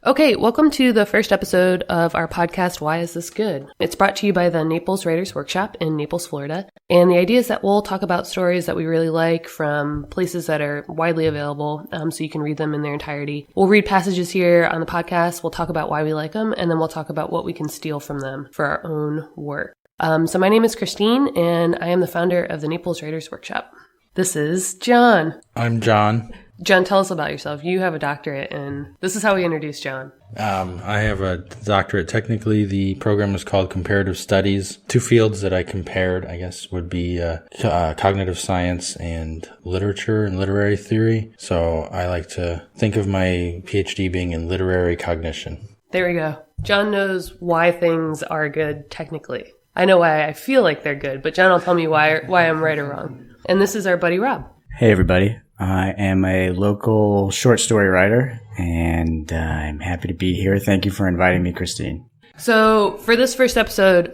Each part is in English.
Okay, welcome to the first episode of our podcast, Why Is This Good? It's brought to you by the Naples Writers Workshop in Naples, Florida. And the idea is that we'll talk about stories that we really like from places that are widely available, so you can read them in their entirety. We'll read passages here on the podcast, we'll talk about why we like them, and then we'll talk about what we can steal from them for our own work. So my name is Christine, and I am the founder of the Naples Writers Workshop. This is John. I'm John. John, tell us about yourself. You have a doctorate, and this is how we introduce John. I have a doctorate. Technically, the program is called Comparative Studies. Two fields that I compared, I guess, would be cognitive science and literature and literary theory. So I like to think of my PhD being in literary cognition. There we go. John knows why things are good technically. I know why I feel like they're good, but John will tell me why I'm right or wrong. And this is our buddy Rob. Hey, everybody. I am a local short story writer, and I'm happy to be here. Thank you for inviting me, Christine. So for this first episode,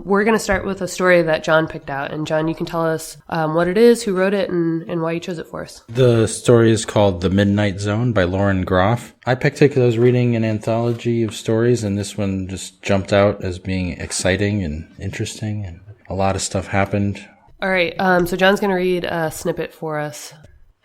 we're going to start with a story that John picked out. And John, you can tell us what it is, who wrote it, and why you chose it for us. The story is called The Midnight Zone by Lauren Groff. I picked it because I was reading an anthology of stories, and this one just jumped out as being exciting and interesting, and a lot of stuff happened. All right, so John's going to read a snippet for us.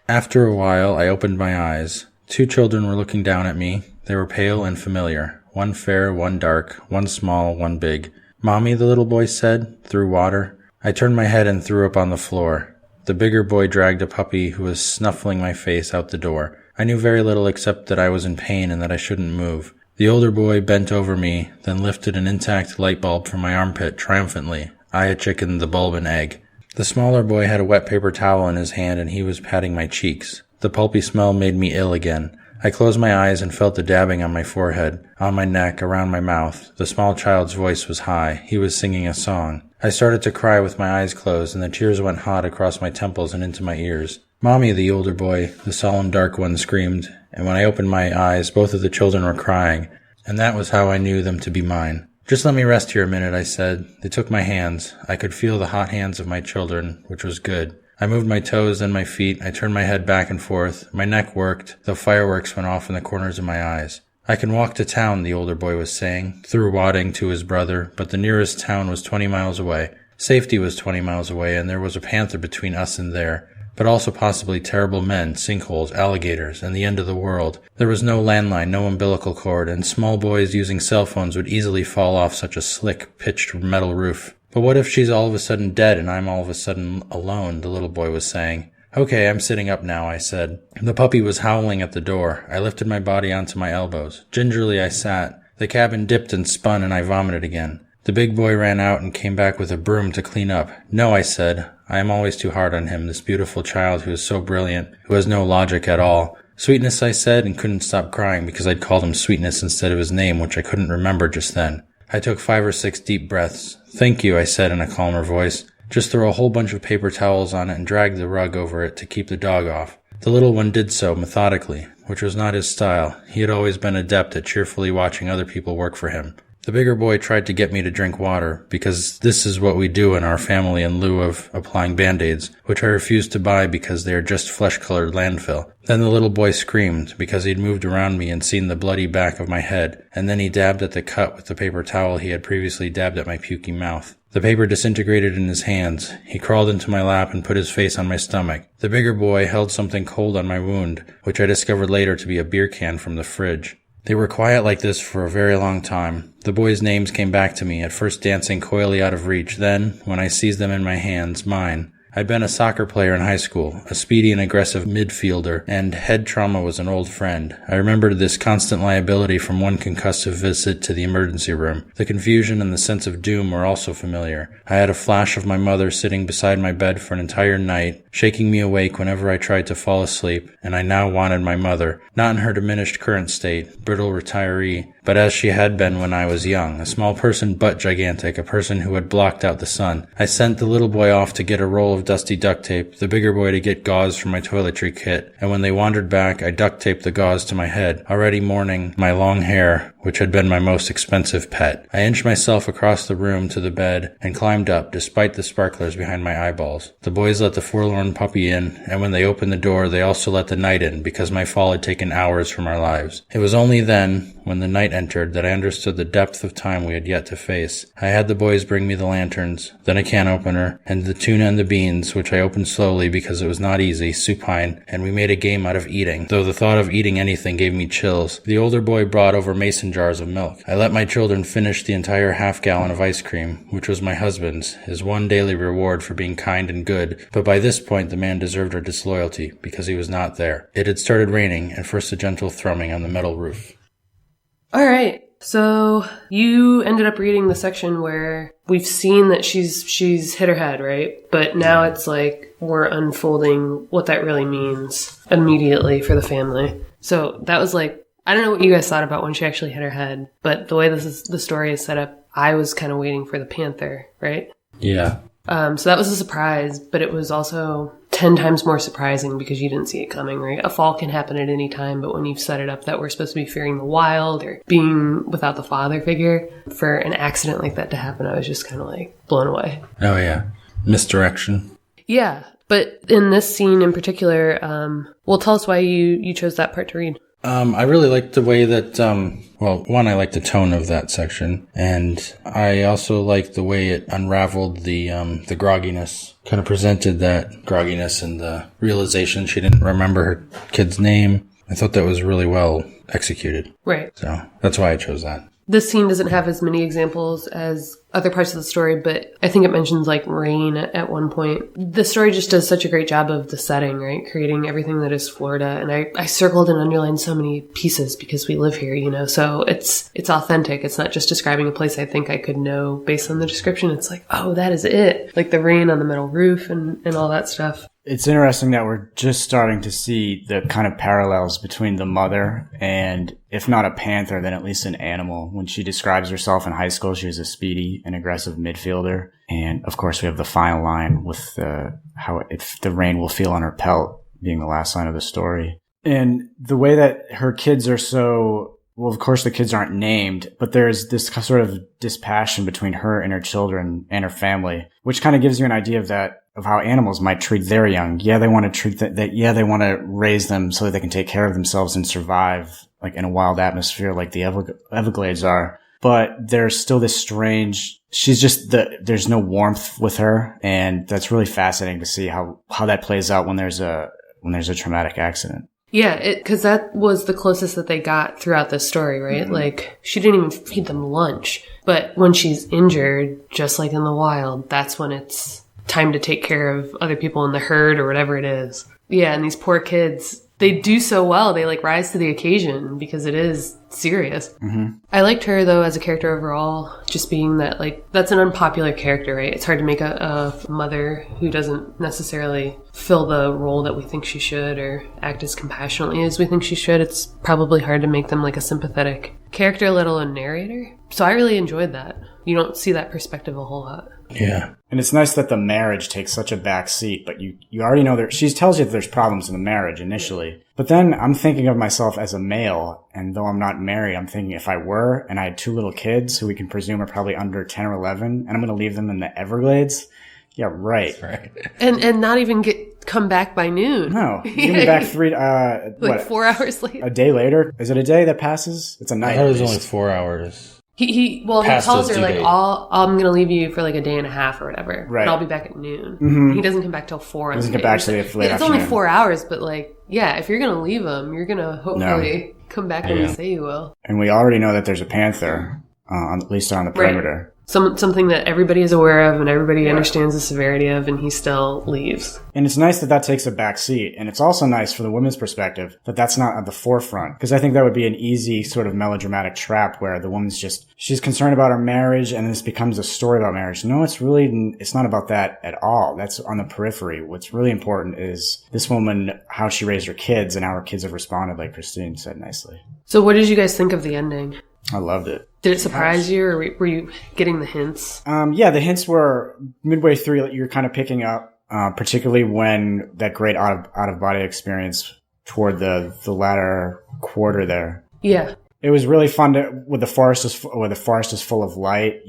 After a while, I opened my eyes. Two children were looking down at me. They were pale and familiar. One fair, one dark, one small, one big. "Mommy," the little boy said, through water. I turned my head and threw up on the floor. The bigger boy dragged a puppy who was snuffling my face out the door. I knew very little except that I was in pain and that I shouldn't move. The older boy bent over me, then lifted an intact light bulb from my armpit triumphantly. I had chickened the bulb and egg. The smaller boy had a wet paper towel in his hand, and he was patting my cheeks. The pulpy smell made me ill again. I closed my eyes and felt the dabbing on my forehead, on my neck, around my mouth. The small child's voice was high. He was singing a song. I started to cry with my eyes closed, and the tears went hot across my temples and into my ears. "Mommy," the older boy, the solemn dark one, screamed, and when I opened my eyes, both of the children were crying, and that was how I knew them to be mine. "Just let me rest here a minute," I said. They took my hands. I could feel the hot hands of my children, which was good. I moved my toes and my feet. I turned my head back and forth. My neck worked, though fireworks went off in the corners of my eyes. "I can walk to town," the older boy was saying, through wadding to his brother, but the nearest town was 20 miles away. Safety was 20 miles away, and there was a panther between us and there. But also possibly terrible men, sinkholes, alligators, and the end of the world. There was no landline, no umbilical cord, and small boys using cell phones would easily fall off such a slick, pitched metal roof. "But what if she's all of a sudden dead and I'm all of a sudden alone?" the little boy was saying. "Okay, I'm sitting up now," I said. The puppy was howling at the door. I lifted my body onto my elbows. Gingerly I sat. The cabin dipped and spun, and I vomited again. The big boy ran out and came back with a broom to clean up. "No," I said. I am always too hard on him, this beautiful child who is so brilliant, who has no logic at all. "Sweetness," I said, and couldn't stop crying because I'd called him Sweetness instead of his name, which I couldn't remember just then. I took 5 or 6 deep breaths. "Thank you," I said in a calmer voice. "Just throw a whole bunch of paper towels on it and drag the rug over it to keep the dog off." The little one did so, methodically, which was not his style. He had always been adept at cheerfully watching other people work for him. The bigger boy tried to get me to drink water, because this is what we do in our family in lieu of applying Band-Aids, which I refused to buy because they are just flesh-colored landfill. Then the little boy screamed, because he'd moved around me and seen the bloody back of my head, and then he dabbed at the cut with the paper towel he had previously dabbed at my puky mouth. The paper disintegrated in his hands. He crawled into my lap and put his face on my stomach. The bigger boy held something cold on my wound, which I discovered later to be a beer can from the fridge. They were quiet like this for a very long time. The boys' names came back to me, at first dancing coyly out of reach, then, when I seized them in my hands, mine. I'd been a soccer player in high school, a speedy and aggressive midfielder, and head trauma was an old friend. I remembered this constant liability from one concussive visit to the emergency room. The confusion and the sense of doom were also familiar. I had a flash of my mother sitting beside my bed for an entire night, shaking me awake whenever I tried to fall asleep, and I now wanted my mother, not in her diminished current state, brittle retiree, but as she had been when I was young, a small person but gigantic, a person who had blocked out the sun. I sent the little boy off to get a roll of dusty duct tape, the bigger boy to get gauze from my toiletry kit, and when they wandered back, I duct taped the gauze to my head, already mourning my long hair, which had been my most expensive pet. I inched myself across the room to the bed and climbed up, despite the sparklers behind my eyeballs. The boys let the forlorn forlorn puppy in, and when they opened the door, they also let the night in because my fall had taken hours from our lives. It was only then, when the night entered, that I understood the depth of time we had yet to face. I had the boys bring me the lanterns, then a can opener, and the tuna and the beans, which I opened slowly because it was not easy, supine, and we made a game out of eating, though the thought of eating anything gave me chills. The older boy brought over mason jars of milk. I let my children finish the entire half-gallon of ice cream, which was my husband's, his one daily reward for being kind and good, but by this point the man deserved our disloyalty, because he was not there. It had started raining, and first a gentle thrumming on the metal roof. All right. So you ended up reading the section where we've seen that she's hit her head, right? But now it's like we're unfolding what that really means immediately for the family. So that was like, I don't know what you guys thought about when she actually hit her head, but the way the story is set up, I was kind of waiting for the panther, right? Yeah. So that was a surprise, but it was also 10 times more surprising because you didn't see it coming, right? A fall can happen at any time, but when you've set it up that we're supposed to be fearing the wild or being without the father figure, for an accident like that to happen, I was just kind of like blown away. Oh, yeah. Misdirection. Yeah. But in this scene in particular, well, tell us why you chose that part to read. I really liked the way that, one, I liked the tone of that section, and I also liked the way it unraveled the grogginess, kind of presented that grogginess and the realization she didn't remember her kid's name. I thought that was really well executed. Right. So that's why I chose that. This scene doesn't have as many examples as other parts of the story, but I think it mentions like rain at one point. The story just does such a great job of the setting, right? Creating everything that is Florida. And I circled and underlined so many pieces because we live here, you know, so it's authentic. It's not just describing a place I think I could know based on the description. It's like, oh, that is it. Like the rain on the metal roof and all that stuff. It's interesting that we're just starting to see the kind of parallels between the mother and, if not a panther, then at least an animal. When she describes herself in high school, she was a speedy and aggressive midfielder. And, of course, we have the final line with how the rain will feel on her pelt being the last line of the story. And the way that her kids are so... Well, of course, the kids aren't named, but there's this sort of dispassion between her and her children and her family, which kind of gives you an idea of how animals might treat their young. Yeah, they want to treat yeah, they want to raise them so that they can take care of themselves and survive, like in a wild atmosphere like the Everglades are. But there's still this strange, there's no warmth with her. And that's really fascinating to see how that plays out when there's a traumatic accident. Yeah, because that was the closest that they got throughout this story, right? Mm-hmm. Like, she didn't even feed them lunch. But when she's injured, just like in the wild, that's when it's time to take care of other people in the herd or whatever it is. Yeah, and these poor kids, they do so well. They, like, rise to the occasion because it is serious. Mm-hmm. I liked her, though, as a character overall, just being that, like, that's an unpopular character, right? It's hard to make a mother who doesn't necessarily fill the role that we think she should or act as compassionately as we think she should. It's probably hard to make them, like, a sympathetic character, let alone narrator. So I really enjoyed that. You don't see that perspective a whole lot. Yeah. And it's nice that the marriage takes such a back seat, but you already know she tells you that there's problems in the marriage initially. But then I'm thinking of myself as a male, and though I'm not married, I'm thinking if I were, and I had 2 little kids who we can presume are probably under 10 or 11, and I'm going to leave them in the Everglades. Yeah, right. And not even come back by noon. No. Give me back 4 hours later. A day later? Is it a day that passes? It's a night. I thought it was only 4 hours. He tells her, like, I'm going to leave you for, like, a day and a half or whatever. Right. But I'll be back at noon. Mm-hmm. He doesn't come back till 4. He doesn't get back to the late It's afternoon. only 4 hours, but, like, yeah, if you're going to leave him, you're going to hopefully come back when you say you will. And we already know that there's a panther, at least on the perimeter. Right. Something that everybody is aware of and everybody understands the severity of, and he still leaves. And it's nice that takes a back seat. And it's also nice for the women's perspective that that's not at the forefront. Because I think that would be an easy sort of melodramatic trap where the woman's she's concerned about her marriage and this becomes a story about marriage. No, it's not about that at all. That's on the periphery. What's really important is this woman, how she raised her kids and how her kids have responded, like Christine said nicely. So what did you guys think of the ending? I loved it. Did it surprise you, or were you getting the hints? Yeah, the hints were midway through. You're kind of picking up, particularly when that great out of body experience toward the latter quarter there. Yeah. It was really fun where the forest is full of light.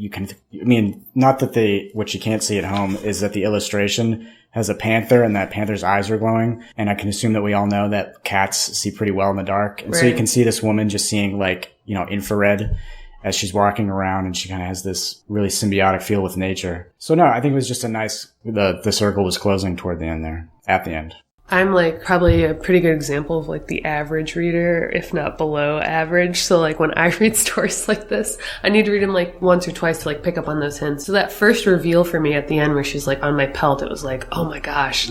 Not that what you can't see at home is that the illustration has a panther and that panther's eyes are glowing. And I can assume that we all know that cats see pretty well in the dark. And so you can see this woman just seeing infrared as she's walking around, and she kind of has this really symbiotic feel with nature. So no, I think it was just the circle was closing toward the end there, at the end. I'm probably a pretty good example of the average reader, if not below average. So when I read stories like this, I need to read them once or twice to pick up on those hints. So that first reveal for me at the end where she's on my pelt, it was oh my gosh.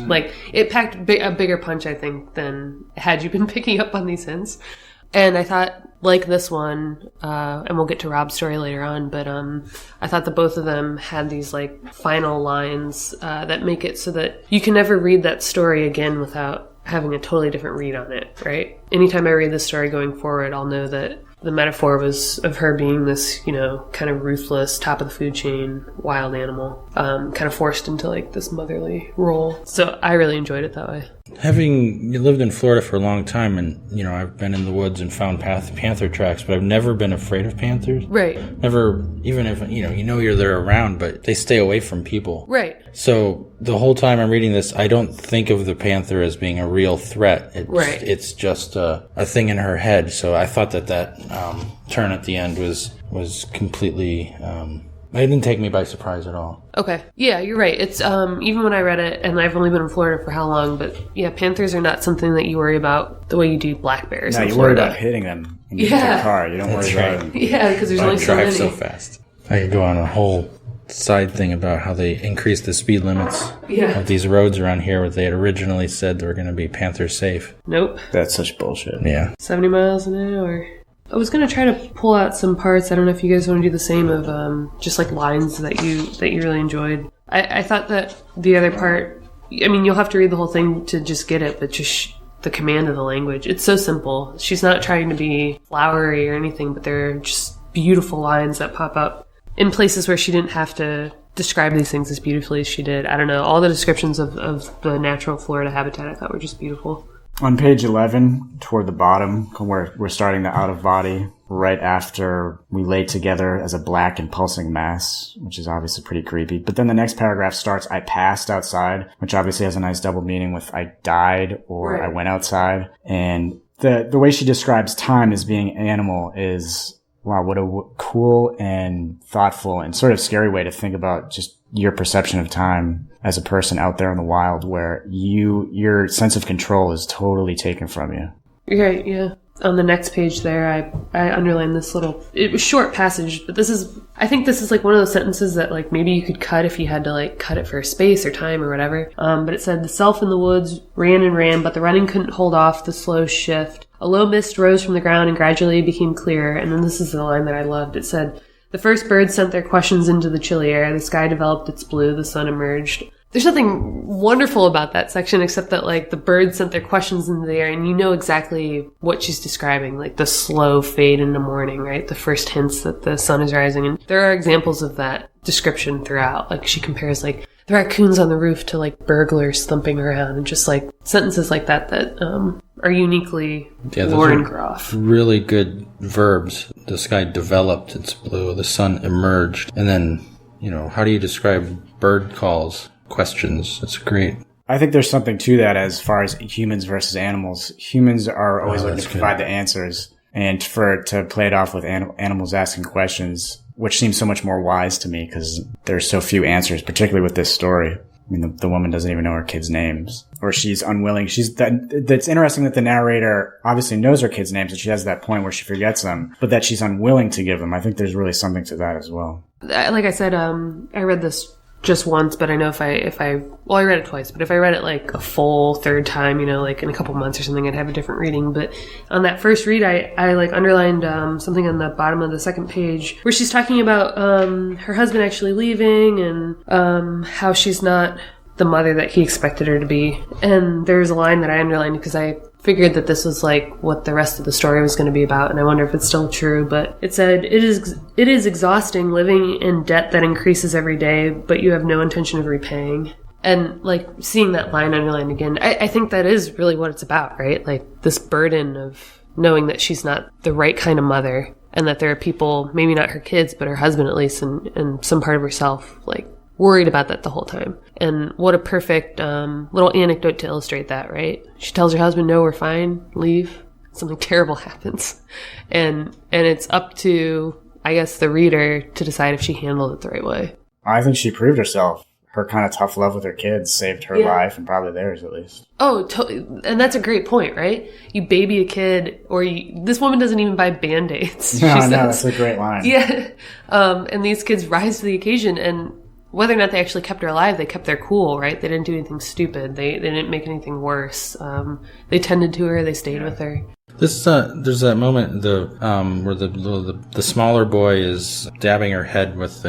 It packed a bigger punch, I think, than had you been picking up on these hints. And I thought, this one, and we'll get to Rob's story later on, but I thought that both of them had these final lines that make it so that you can never read that story again without having a totally different read on it, right? Anytime I read this story going forward, I'll know that the metaphor was of her being this, kind of ruthless, top of the food chain, wild animal, kind of forced into this motherly role. So I really enjoyed it that way. Having lived in Florida for a long time, and I've been in the woods and found panther tracks, but I've never been afraid of panthers. Right. Never, even if they're around, but they stay away from people. Right. So the whole time I'm reading this, I don't think of the panther as being a real threat. It's just a thing in her head. So I thought that turn at the end was completely. It didn't take me by surprise at all. Okay. Yeah, you're right. It's even when I read it, and I've only been in Florida for how long, but yeah, panthers are not something that you worry about the way you do black bears. No, you worry about hitting them when you get your car. You don't worry about them. Yeah, because there's only so many. Drive so fast. I could go on a whole side thing about how they increased the speed limits of these roads around here where they had originally said they were going to be panther safe. Nope. That's such bullshit. Yeah. 70 miles an hour. I was going to try to pull out some parts. I don't know if you guys want to do the same of just lines that you really enjoyed. I thought that the other part, you'll have to read the whole thing to just get it, but just the command of the language. It's so simple. She's not trying to be flowery or anything, but they're just beautiful lines that pop up in places where she didn't have to describe these things as beautifully as she did. I don't know. All the descriptions of the natural Florida habitat I thought were just beautiful. On page 11, toward the bottom, where we're starting the out-of-body, right after we lay together as a black and pulsing mass, which is obviously pretty creepy. But then the next paragraph starts, I passed outside, which obviously has a nice double meaning with I died or I went outside. And the way she describes time as being animal is, wow, what a cool and thoughtful and sort of scary way to think about just your perception of time as a person out there in the wild, where your sense of control is totally taken from you. Right, yeah. On the next page there, I underlined this it was short passage, but I think this is one of those sentences that maybe you could cut if you had to cut it for space or time or whatever. But it said, the self in the woods ran and ran, but the running couldn't hold off the slow shift. A low mist rose from the ground and gradually became clearer. And then this is the line that I loved. It said, the first birds sent their questions into the chilly air. The sky developed its blue. The sun emerged. There's nothing wonderful about that section except that the birds sent their questions into the air, and you know exactly what she's describing, the slow fade into morning, right? The first hints that the sun is rising. And there are examples of that description throughout. She compares the raccoons on the roof to burglars thumping around, and just sentences like that are uniquely Lauren Groff. Really good verbs. The sky developed its blue. The sun emerged. And then, how do you describe bird calls? Questions. That's great. I think there's something to that as far as humans versus animals. Humans are always looking to provide the answers, and to play it off with animals asking questions, which seems so much more wise to me because there's so few answers, particularly with this story. The woman doesn't even know her kids' names, or she's unwilling. That's interesting that the narrator obviously knows her kids' names, and she has that point where she forgets them, but that she's unwilling to give them. I think there's really something to that as well. Like I said, I read this just once, but I know I read it twice, but if I read it a full third time, in a couple months or something, I'd have a different reading. But on that first read, I underlined something on the bottom of the second page where she's talking about her husband actually leaving and how she's not the mother that he expected her to be. And there's a line that I underlined because I figured that this was what the rest of the story was going to be about, and I wonder if it's still true. But it said, it is exhausting living in debt that increases every day, but you have no intention of repaying. And, like, seeing that line underlined again, I think that is really what it's about, right? Like, this burden of knowing that she's not the right kind of mother, and that there are people, maybe not her kids, but her husband at least, and some part of herself, like, worried about that the whole time. And what a perfect little anecdote to illustrate that, right? She tells her husband, no, we're fine, leave. Something terrible happens. And it's up to, I guess, the reader to decide if she handled it the right way. I think she proved herself. Her kind of tough love with her kids saved her life, and probably theirs at least. Oh, and that's a great point, right? You baby a kid, or this woman doesn't even buy Band-Aids. No, that's a great line. Yeah. And these kids rise to the occasion, and whether or not they actually kept her alive, they kept their cool, right? They didn't do anything stupid. They didn't make anything worse. They tended to her. They stayed with her. There's that moment where the smaller boy is dabbing her head with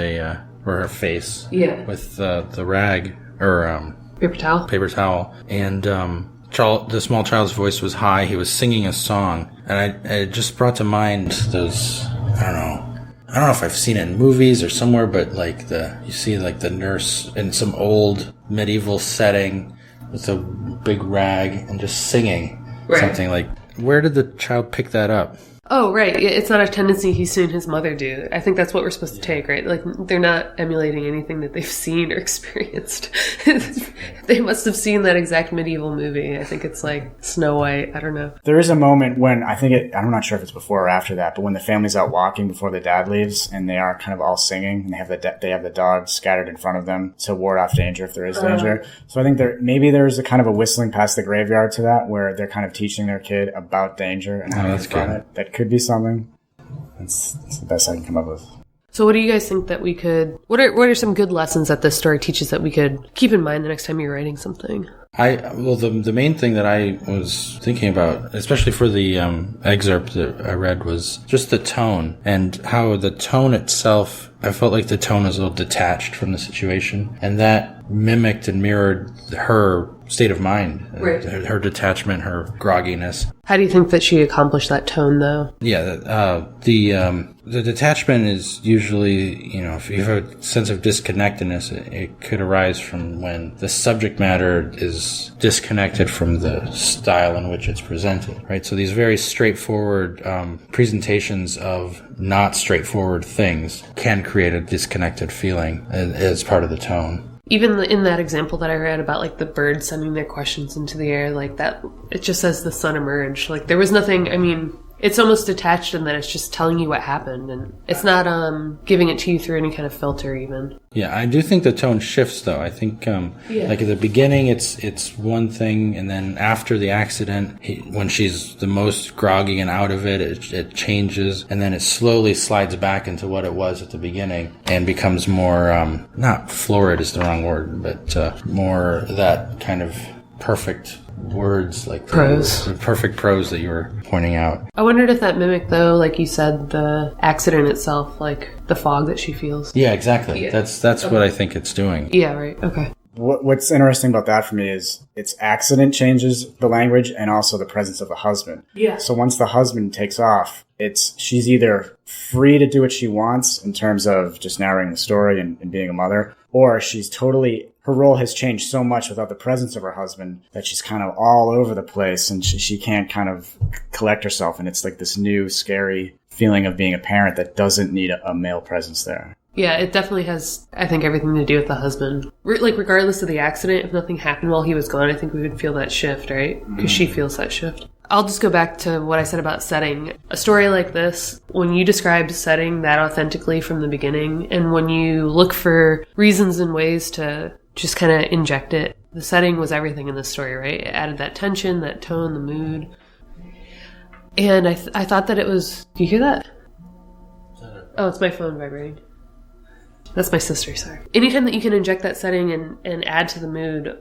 or her face, with the rag or paper towel, and the small child's voice was high. He was singing a song, and it just brought to mind those. I don't know if I've seen it in movies or somewhere, but like you see like the nurse in some old medieval setting with a big rag and just singing something like. Where did the child pick that up? Oh, right. It's not a tendency he's seen his mother do. I think that's what we're supposed to take, right? Like, they're not emulating anything that they've seen or experienced. They must have seen that exact medieval movie. I think it's like Snow White. I don't know. There is a moment when I'm not sure if it's before or after that, but when the family's out walking before the dad leaves, and they are kind of all singing, and they have the dog scattered in front of them to ward off danger if there is danger. So I think maybe there's a kind of a whistling past the graveyard to that, where they're kind of teaching their kid about danger and how to confront it. That could be something. It's the best I can come up with. So what do you guys think that we could... What are some good lessons that this story teaches that we could keep in mind the next time you're writing something? The main thing that I was thinking about, especially for the excerpt that I read, was just the tone, and how the tone itself, I felt like the tone was a little detached from the situation, and that mimicked and mirrored her state of mind, right. Her detachment, her grogginess. How do you think that she accomplished that tone, though? Yeah, the detachment is usually, if you have a sense of disconnectedness, it could arise from when the subject matter is disconnected from the style in which it's presented, right? So these very straightforward presentations of not straightforward things can create a disconnected feeling as part of the tone. Even in that example that I read about, like, the birds sending their questions into the air, like that, it just says the sun emerged. Like, there was nothing, it's almost detached in that it's just telling you what happened, and it's not giving it to you through any kind of filter even. Yeah, I do think the tone shifts, though. I think, like at the beginning, it's one thing, and then after the accident, when she's the most groggy and out of it, it changes, and then it slowly slides back into what it was at the beginning, and becomes more, not florid is the wrong word, but more that kind of perfect words, like prose. The perfect prose that you were pointing out. I wondered if that mimicked, though, like you said, the accident itself, like the fog that she feels. Yeah, exactly. Yeah. That's okay. What I think it's doing. Yeah, right. Okay. What's interesting about that for me is its accident changes the language and also the presence of the husband. Yeah. So once the husband takes off, she's either free to do what she wants in terms of just narrating the story and being a mother, or her role has changed so much without the presence of her husband that she's kind of all over the place, and she can't kind of collect herself. And it's like this new scary feeling of being a parent that doesn't need a male presence there. Yeah, it definitely has, I think, everything to do with the husband. Like, regardless of the accident, if nothing happened while he was gone, I think we would feel that shift, right? Because she feels that shift. I'll just go back to what I said about setting. A story like this, when you described setting that authentically from the beginning, and when you look for reasons and ways to just kind of inject it, the setting was everything in this story, right? It added that tension, that tone, the mood. And I thought that it was... Do you hear that? Oh, it's my phone vibrating. That's my sister, sorry. Anytime that you can inject that setting and add to the mood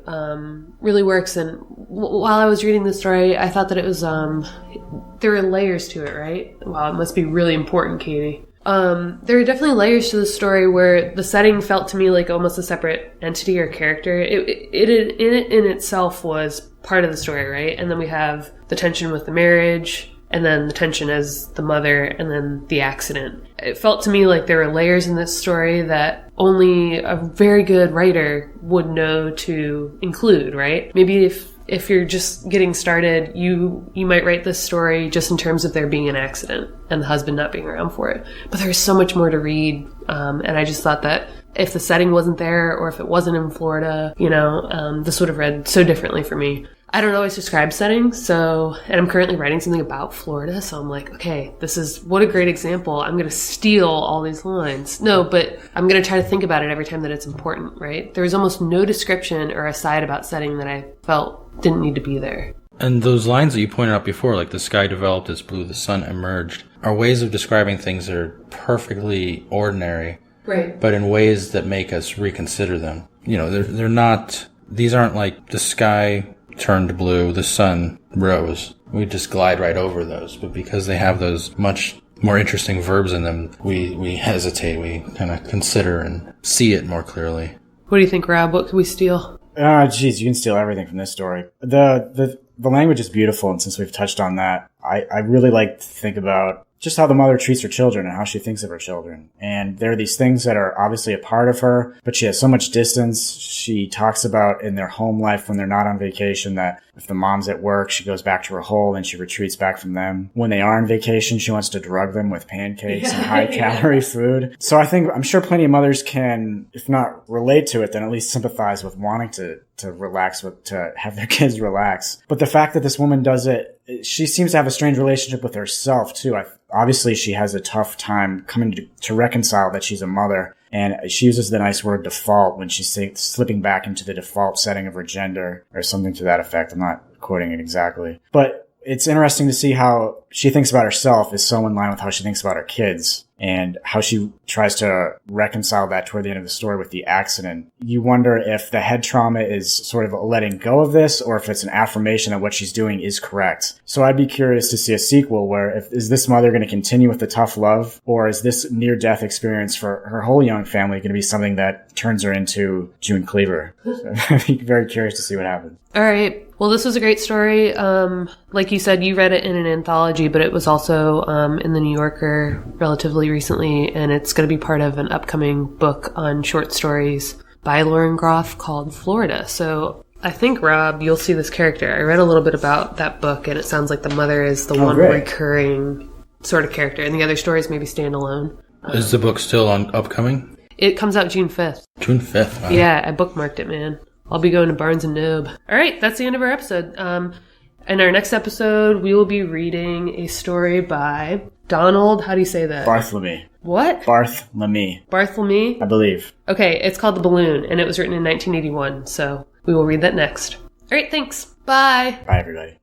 really works. And while I was reading the story, I thought that it was... there were layers to it, right? Wow, it must be really important, Katie. There are definitely layers to the story where the setting felt to me like almost a separate entity or character. It in itself was part of the story, right? And then we have the tension with the marriage, and then the tension as the mother, and then the accident. It felt to me like there were layers in this story that only a very good writer would know to include, right? Maybe if you're just getting started, you might write this story just in terms of there being an accident and the husband not being around for it. But there's so much more to read, and I just thought that if the setting wasn't there or if it wasn't in Florida, this would have read so differently for me. I don't always describe settings, and I'm currently writing something about Florida, so I'm like, okay, what a great example. I'm going to steal all these lines. No, but I'm going to try to think about it every time that it's important, right? There was almost no description or aside about setting that I felt didn't need to be there. And those lines that you pointed out before, like the sky developed as blue, the sun emerged, are ways of describing things that are perfectly ordinary, right? But in ways that make us reconsider them. They're not, these aren't like the sky turned blue, the sun rose. We just glide right over those. But because they have those much more interesting verbs in them, we hesitate. We kind of consider and see it more clearly. What do you think, Rob? What could we steal? Geez, you can steal everything from this story. The language is beautiful, and since we've touched on that, I really like to think about just how the mother treats her children and how she thinks of her children. And there are these things that are obviously a part of her, but she has so much distance. She talks about in their home life when they're not on vacation that if the mom's at work, she goes back to her hole and she retreats back from them. When they are on vacation, she wants to drug them with pancakes and high-calorie food. So I'm sure plenty of mothers can, if not relate to it, then at least sympathize with wanting to relax, to have their kids relax. But the fact that this woman does it, she seems to have a strange relationship with herself, too. Obviously, she has a tough time coming to reconcile that she's a mother. And she uses the nice word default when she's slipping back into the default setting of her gender or something to that effect. I'm not quoting it exactly. But it's interesting to see how she thinks about herself is so in line with how she thinks about her kids and how she tries to reconcile that toward the end of the story with the accident. You wonder if the head trauma is sort of a letting go of this or if it's an affirmation that what she's doing is correct. So I'd be curious to see a sequel where is this mother going to continue with the tough love, or is this near-death experience for her whole young family going to be something that turns her into June Cleaver? So I'd be very curious to see what happens. All right. Well, this was a great story. Like you said, you read it in an anthology, but it was also in the New Yorker relatively recently, and it's going to be part of an upcoming book on short stories by Lauren Groff called Florida. So I think, Rob, you'll see this character. I read a little bit about that book, and it sounds like the mother is the one recurring sort of character, and the other stories maybe stand alone. Is the book still upcoming? It comes out June 5th. June 5th? Wow. Yeah, I bookmarked it, man. I'll be going to Barnes & Noble. All right, that's the end of our episode. In our next episode, we will be reading a story by Donald, how do you say that? Bartholomew. What? Bartholomew. Bartholomew? I believe. Okay, it's called The Balloon, and it was written in 1981, so we will read that next. All right, thanks. Bye. Bye, everybody.